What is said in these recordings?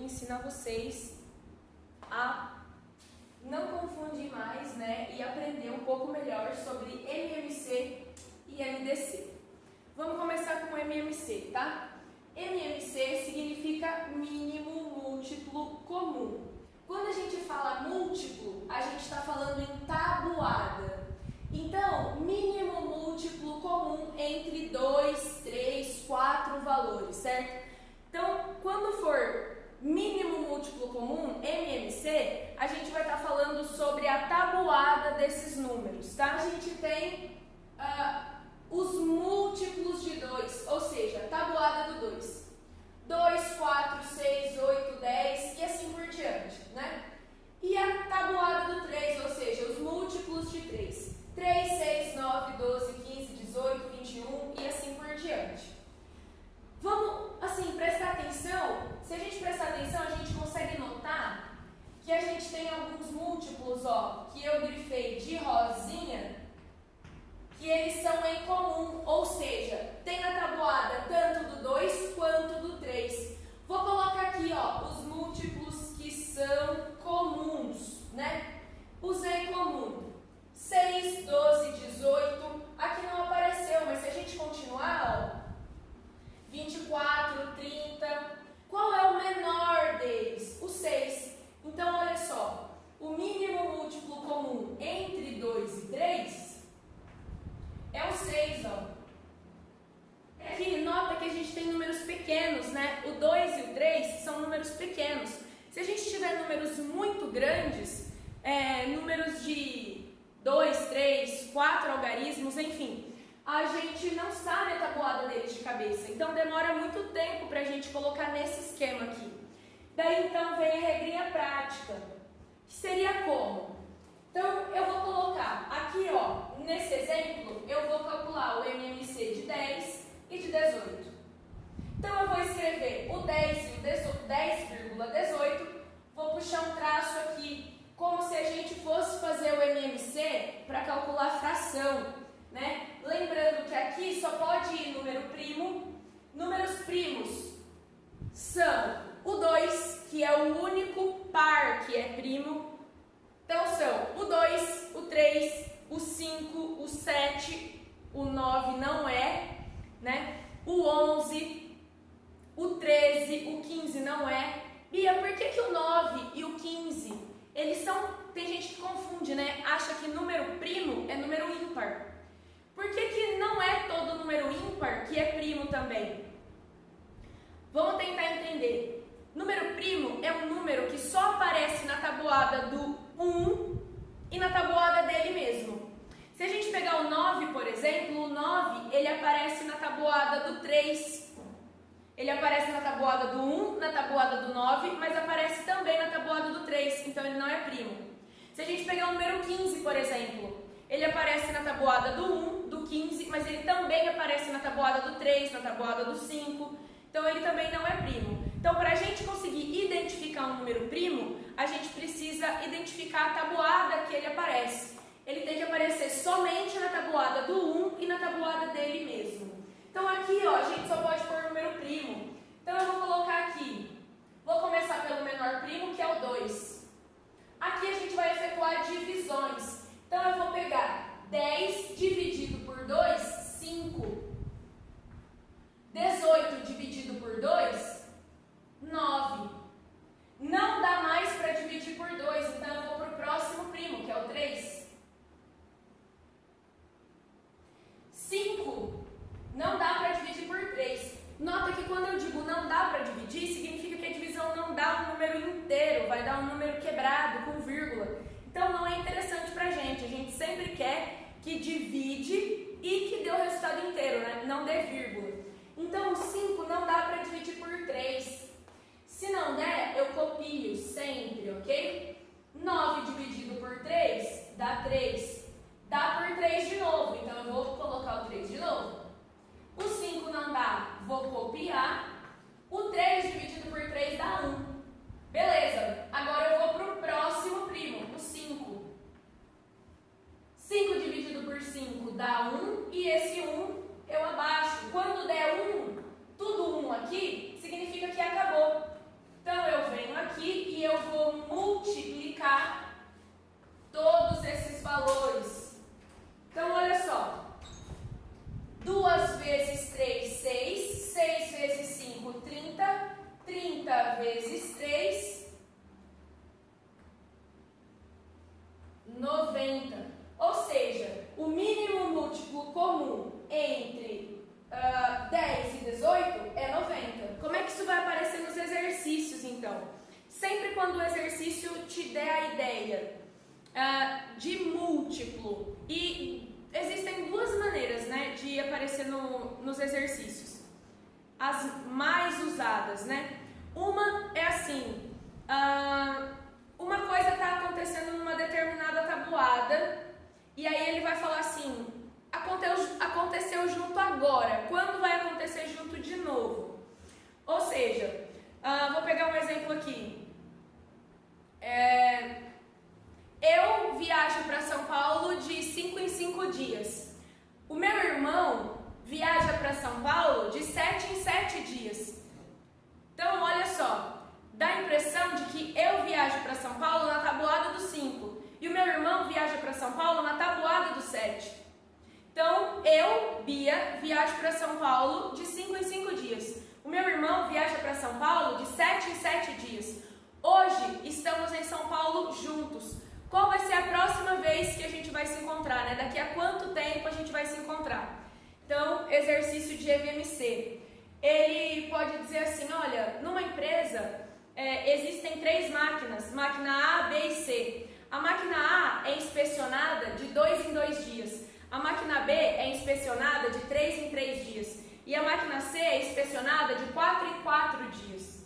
vim ensinar vocês a não confundir mais, né, e aprender um pouco melhor sobre MMC e MDC. Vamos começar com MMC, tá? MMC significa mínimo múltiplo comum. Quando a gente fala múltiplo, a gente está falando em tabuada. Então, mínimo múltiplo comum entre 2, 3, 4 valores, certo? Então, quando for mínimo múltiplo comum, MMC, a gente vai estar falando sobre a tabuada desses números, tá? A gente tem os múltiplos de 2, ou seja, tabuada do 2. 2, 4, 6, 8, 10 e assim por diante, né? E a tabuada do 3, ou seja, os múltiplos de 3. 3, 6, 9, 12, 15, 18, 21 e assim por diante. Vamos, assim, prestar atenção. Se a gente prestar atenção, a gente consegue notar que a gente tem alguns múltiplos, ó, que eu grifei de rosinha, que eles são em comum, ou seja, tem na tabuada tanto do 2 quanto do 3. Vou colocar aqui, ó, os múltiplos que são comuns, né? Os em comum. 6, 12, 18, aqui não apareceu, mas se a gente continuar, ó, 24, 30, qual é o menor deles? O 6. Então, olha só, o mínimo múltiplo comum entre 2 e 3 é o 6, ó. Aqui, nota que a gente tem números pequenos, né? O 2 e o 3 são números pequenos. Se a gente tiver números muito grandes, números de 2, 3, 4 algarismos, enfim, a gente não sabe a tabuada deles de cabeça. Então, demora muito tempo para a gente colocar nesse esquema aqui. Daí, então, vem a regrinha prática. Seria como? Então, eu vou colocar aqui, ó, nesse exemplo, eu vou calcular o MMC de 10 e de 18. Então, eu vou escrever o 10 e o 10,18, vou puxar um traço aqui, como se a gente fosse fazer o MMC para calcular fração, né? Lembrando que aqui só pode ir número primo. Números primos são o 2, que é o único par que é primo. Então, são o 2, o 3, o 5, o 7, o 9 não é, né? O 11, o 13, o 15 não é. Bia, por que o 9 e o 15, eles são... Tem gente que confunde, né? Acha que número primo é número ímpar. Por que não é todo número ímpar que é primo também? Vamos tentar entender. Número primo é um número que só aparece na tabuada do 1 e na tabuada dele mesmo. Se a gente pegar o 9, por exemplo, o 9, ele aparece na tabuada do 3. Ele aparece na tabuada do 1, na tabuada do 9, mas aparece também na tabuada do 3, então ele não é primo. Se a gente pegar o número 15, por exemplo, ele aparece na tabuada do 1, do 15, mas ele também aparece na tabuada do 3, na tabuada do 5, então ele também não é primo. Então, para a gente conseguir identificar um número primo, a gente precisa identificar a tabuada que ele aparece. Ele tem que aparecer somente na tabuada do 1 e na tabuada dele mesmo. Então, aqui, ó, a gente só pode pôr número primo. Então, eu vou colocar aqui. Vou começar pelo menor primo, que é o 2. Aqui a gente vai efetuar divisões. Então, eu vou pegar 10 dividido por 2, 5. 18 dividido por 2, 9. Não dá mais para dividir por 2, então eu vou para o próximo primo, que é o 3. 5. Não dá para dividir por 3. Nota que quando eu digo não dá para dividir, significa que a divisão não dá um número inteiro, vai dar um número quebrado, com vírgula. Então não é interessante para a gente sempre quer que divide e que dê o resultado inteiro, né? Não dê vírgula. Então o 5 não dá para dividir por 3. Se não der, eu copio sempre, ok? 9 dividido por 3 dá 3. Dá por 3 de novo, então eu vou colocar o 3 de novo. O 5 não dá, vou copiar. O 3 dividido por 3 dá 1. Beleza, agora eu vou para o próximo primo, o 5. 5 dividido por 5 dá 1 e esse 1 eu abaixo. Quando der 1, tudo 1 aqui, significa que acabou. quando o exercício te der a ideia de múltiplo, e existem duas maneiras, né, de aparecer nos exercícios, as mais usadas, né? Uma é assim, uma coisa está acontecendo numa determinada tabuada, e aí ele vai falar assim, aconteceu junto agora, quando vai acontecer junto de novo? Ou seja, vou pegar um exemplo aqui. Eu viajo para São Paulo de 5 em 5 dias. O meu irmão viaja para São Paulo de 7 em 7 dias. Então, olha só, dá a impressão de que eu viajo para São Paulo na tabuada do 5 e o meu irmão viaja para São Paulo na tabuada do 7. Então, eu, Bia, viajo para São Paulo de 5 em 5 dias. O meu irmão viaja para São Paulo de 7 em 7 dias. Hoje, estamos em São Paulo juntos. Qual vai ser a próxima vez que a gente vai se encontrar, né? Daqui a quanto tempo a gente vai se encontrar? Então, exercício de MMC. Ele pode dizer assim, olha, numa empresa existem 3 máquinas, máquina A, B e C. A máquina A é inspecionada de 2 em 2 dias. A máquina B é inspecionada de 3 em 3 dias. E a máquina C é inspecionada de 4 em 4 dias.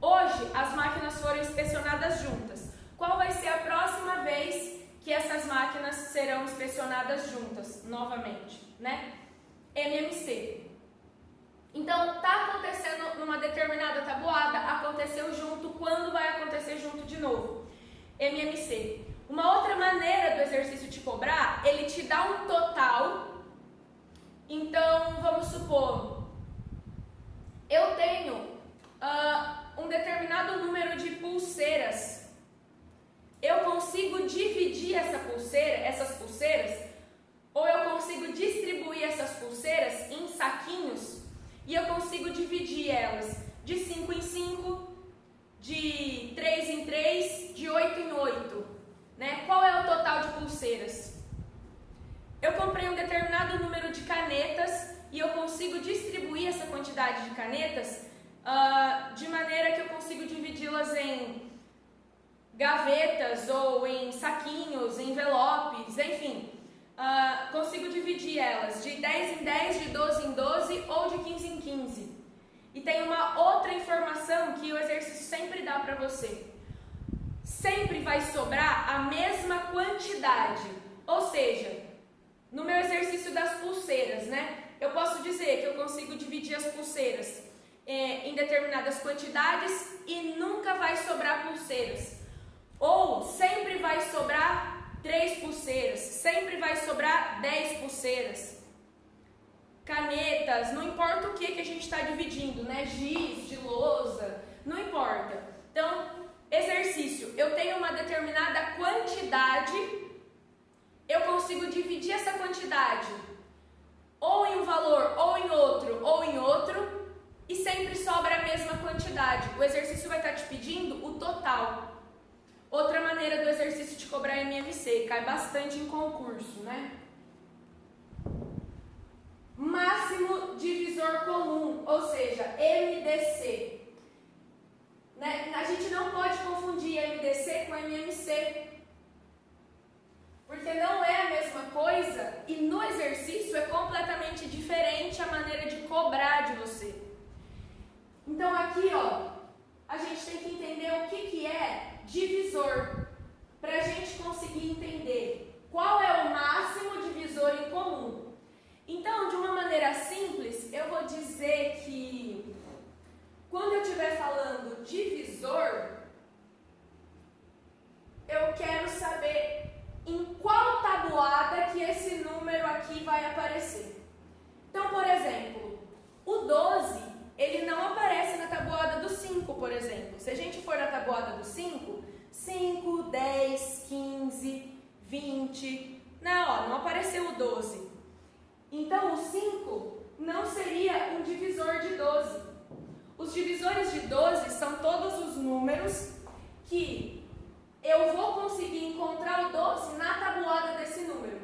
Hoje, as máquinas foram inspecionadas juntas. Qual vai ser a próxima vez que essas máquinas serão inspecionadas juntas, novamente, né? MMC. Então, está acontecendo numa determinada tabuada, aconteceu junto, quando vai acontecer junto de novo? MMC. Uma outra maneira do exercício te cobrar, ele te dá um total. Então, vamos supor, eu tenho um determinado número de pulseiras. Eu consigo dividir essas pulseiras, ou eu consigo distribuir essas pulseiras em saquinhos, e eu consigo dividir elas de 5 em 5, de 3 em 3, de 8 em 8. Né? Qual é o total de pulseiras? Eu comprei um determinado número de canetas e eu consigo distribuir essa quantidade de canetas de maneira que eu consigo dividi-las em gavetas ou em saquinhos, envelopes, enfim. Consigo dividir elas de 10 em 10, de 12 em 12 ou de 15 em 15. E tem uma outra informação que o exercício sempre dá para você. Sempre vai sobrar a mesma quantidade. Ou seja, no meu exercício das pulseiras, né? Eu posso dizer que eu consigo dividir as pulseiras em determinadas quantidades e nunca vai sobrar pulseiras. Ou sempre vai sobrar 3 pulseiras, sempre vai sobrar 10 pulseiras. Canetas, não importa o que a gente está dividindo, né? Giz, de lousa, não importa. Então, exercício, eu tenho uma determinada quantidade, eu consigo dividir essa quantidade ou em um valor, ou em outro, e sempre sobra a mesma quantidade. O exercício vai estar te pedindo o total. Outra maneira do exercício de cobrar MMC, cai bastante em concurso, né? Máximo divisor comum, ou seja, MDC. Né? A gente não pode confundir MDC com MMC, porque não é a mesma coisa e no exercício é completamente diferente a maneira de cobrar de você. Então aqui, ó, a gente tem que entender o que é divisor, para a gente conseguir entender qual é o máximo divisor em comum. Então, de uma maneira simples, eu vou dizer que quando eu estiver falando divisor, eu quero saber em qual tabuada que esse número aqui vai aparecer. Então, por exemplo, o 12, ele não aparece na tabuada do 5, por exemplo. Se a gente for na tabuada do 5, 5, 10, 15, 20, não apareceu o 12. Então, o 5 não seria um divisor de 12. Os divisores de 12 são todos os números que eu vou conseguir encontrar o 12 na tabuada desse número.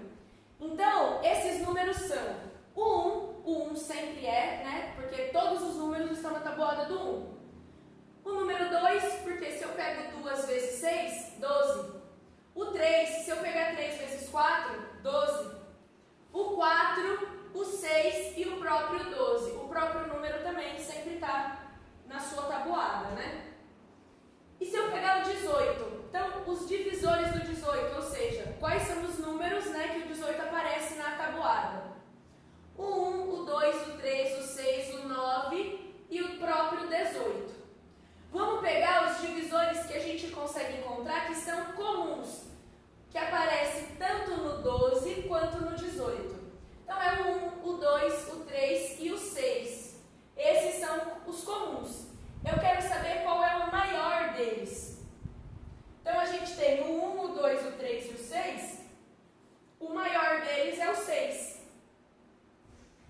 Então, esses números são o 1 sempre é, né? Porque todos os números estão na tabuada do 1. O número 2, porque se eu pego divisores do 18, ou seja, quais são os números, né, que o 18 aparece na tabuada. O 1, o 2, o 3, o 6, o 9 e o próprio 18. Vamos pegar os divisores que a gente consegue encontrar que são comuns, que aparecem tanto no 12 quanto no 18. Então é o 1, o 2, o 3 e o 6. Esses são os comuns. Eu quero saber qual é o maior deles. Então a gente tem o 1, o 2, o 3 e o 6. O maior deles é o 6.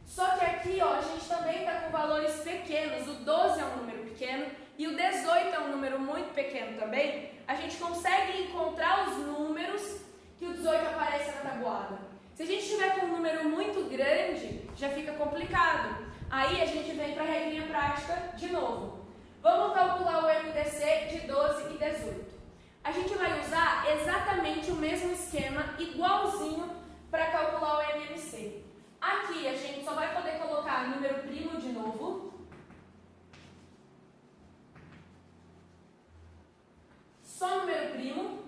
Só que aqui, ó, a gente também está com valores pequenos. O 12 é um número pequeno e o 18 é um número muito pequeno também. A gente consegue encontrar os números que o 18 aparece na tabuada. Se a gente tiver com um número muito grande, já fica complicado. Aí a gente vem para a regrinha prática de novo. Vamos calcular o MDC de 12 e 18. A gente vai usar exatamente o mesmo esquema, igualzinho, para calcular o MMC. Aqui a gente só vai poder colocar número primo de novo. Só número primo.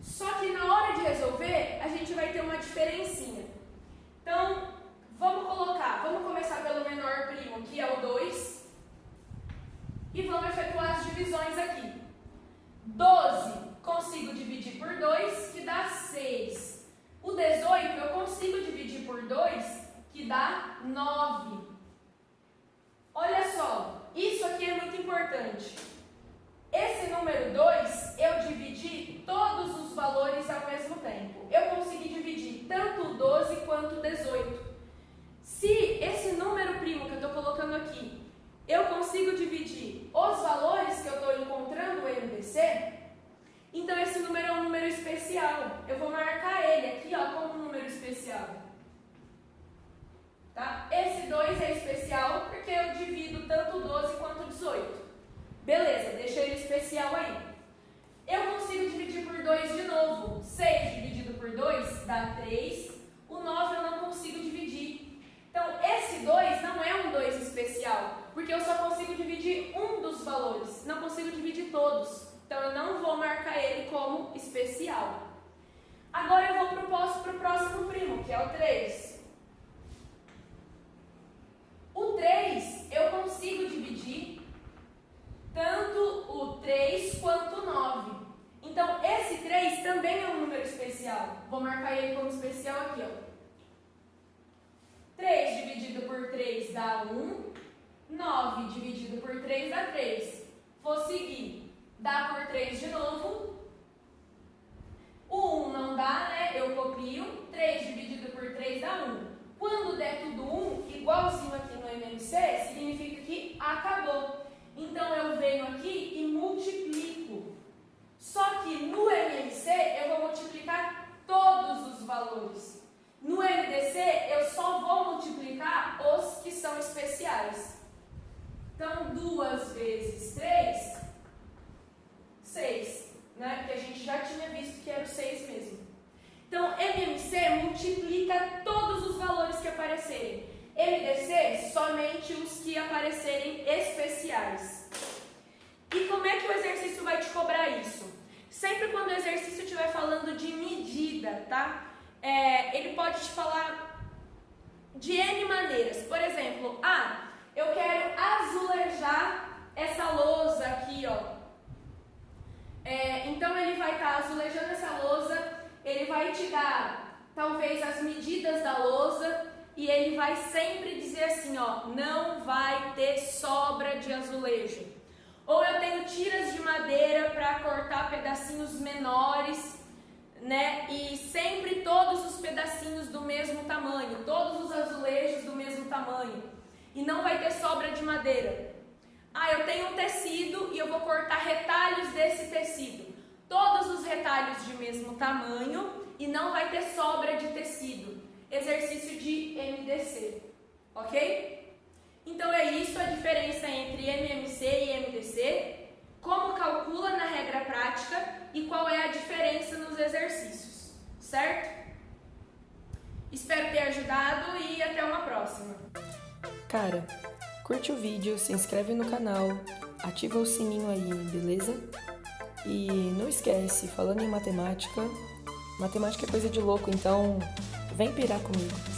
Só que na hora de resolver, a gente vai ter uma diferencinha. Então, vamos começar pelo menor primo, que é o 2. E vamos efetuar as divisões aqui. 12 consigo dividir por 2, que dá 6. O 18 eu consigo dividir por 2, que dá 9. Olha só, isso aqui é muito importante. Esse número 2, eu dividi todos os valores ao mesmo tempo. Eu consegui dividir tanto o 12 quanto o 18. Se esse número primo que eu estou colocando aqui, eu consigo dividir os valores que eu estou encontrando no MDC, então esse número é um número especial. Eu vou marcar ele aqui, ó, como um número especial. Tá? Esse 2 é especial porque eu divido tanto o 12 quanto o 18. Beleza, deixa ele especial aí. Eu consigo dividir por 2 de novo. 6 dividido por 2 dá 3. O 9 eu não consigo dividir. Então, esse 2 não é um 2 especial, porque eu só consigo dividir um dos valores. Não consigo dividir todos. Então, eu não vou marcar ele como especial. Agora, eu vou para o próximo primo, que é o 3. O 3 eu consigo dividir tanto o 3 quanto o 9. Então, esse 3 também é um número especial. Vou marcar ele como especial aqui, ó. 3 dividido por 3 dá 1. 9 dividido por 3 dá 3. Vou seguir. Dá por 3 de novo. O 1 não dá, né? Eu copio. 3 dividido por 3 dá 1. Quando der tudo 1, igualzinho aqui no MMC, significa que acabou. Então, eu venho aqui e multiplico. Só que no MMC, eu vou multiplicar todos os valores. No MDC, eu só vou multiplicar os que são especiais. Então, 2 vezes 3, 6. Né? Porque a gente já tinha visto que era o 6 mesmo. Então, MMC multiplica todos os valores que aparecerem. MDC, somente os que aparecerem especiais. E como é que o exercício vai te cobrar isso? Sempre quando o exercício estiver falando de medida, tá? Ele pode te falar de N maneiras. Por exemplo, eu quero azulejar essa lousa aqui, ó. Então, ele vai estar azulejando essa lousa, ele vai te dar, talvez, as medidas da lousa, e ele vai sempre dizer assim, ó, não vai ter sobra de azulejo. Ou eu tenho tiras de madeira para cortar pedacinhos menores, né? E sempre todos os pedacinhos do mesmo tamanho, todos os azulejos do mesmo tamanho. E não vai ter sobra de madeira. Eu tenho um tecido e eu vou cortar retalhos desse tecido. Todos os retalhos de mesmo tamanho e não vai ter sobra de tecido. Exercício de MDC, ok? Então é isso a diferença entre MMC e MDC, como calcula na regra prática e qual é a diferença nos exercícios, certo? Espero ter ajudado e até uma próxima. Cara, curte o vídeo, se inscreve no canal, ativa o sininho aí, beleza? E não esquece, falando em matemática, matemática é coisa de louco, então vem pirar comigo.